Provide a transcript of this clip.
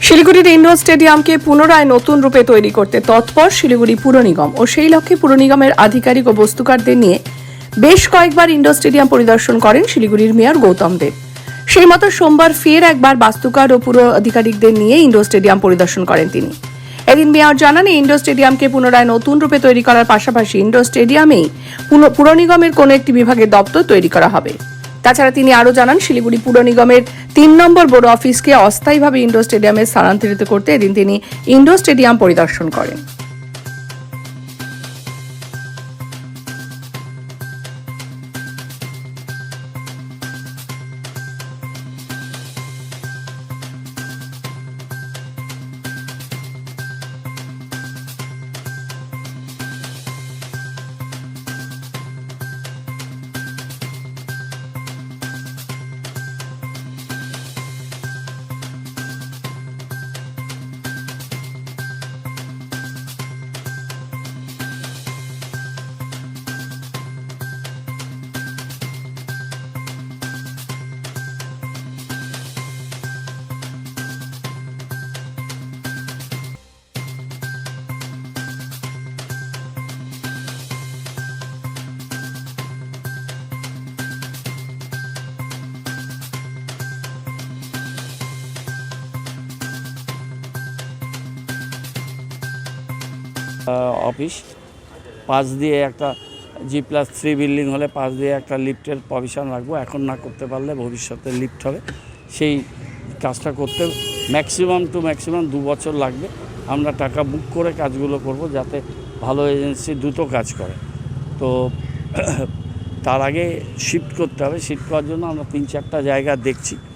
শিলিগুড়ির ইন্ডোর স্টেডিয়ামকে পুনরায় নতুন রূপে তৈরি করতে তৎপর শিলিগুড়ি পুর নিগম ও সেই লক্ষ্যে পুর নিগমের আধিকারিক ও বস্তুকারদের নিয়ে বেশ কয়েকবার ইন্ডোর স্টেডিয়াম পরিদর্শন করেন শিলিগুড়ির মেয়র গৌতম দেব। সেই মতো সোমবার ফের একবার বাস্তুকার ও পুর আধিকারিকদের নিয়ে ইন্ডোর স্টেডিয়াম পরিদর্শন করেন তিনি। এদিন মেয়র জানান, ইন্ডোর স্টেডিয়ামকে পুনরায় নতুন রূপে তৈরি করার পাশাপাশি ইন্ডোর স্টেডিয়ামেই পুর নিগমের কোনো একটি বিভাগের দপ্তর তৈরি করা হবে। তাছাড়া তিনি আরও জানান, শিলিগুড়ি পুর নিগমের ৩ নম্বর বোর্ড অফিসকে অস্থায়ীভাবে ইন্ডোর স্টেডিয়ামে স্থানান্তরিত করতে এদিন তিনি ইন্ডোর স্টেডিয়াম পরিদর্শন করেন। অফিস পাশ দিয়ে একটা G+3 বিল্ডিং হলে পাশ দিয়ে একটা লিফটের প্রভিশন রাখবো। এখন না করতে পারলে ভবিষ্যতে লিফট হবে। সেই কাজটা করতে ম্যাক্সিমাম 2 বছর লাগবে। আমরা টাকা বুক করে কাজগুলো করব, যাতে ভালো এজেন্সি দ্রুত কাজ করে। তো তার আগে শিফট করতে হবে। শিফট করার জন্য আমরা 3-4টা জায়গা দেখছি।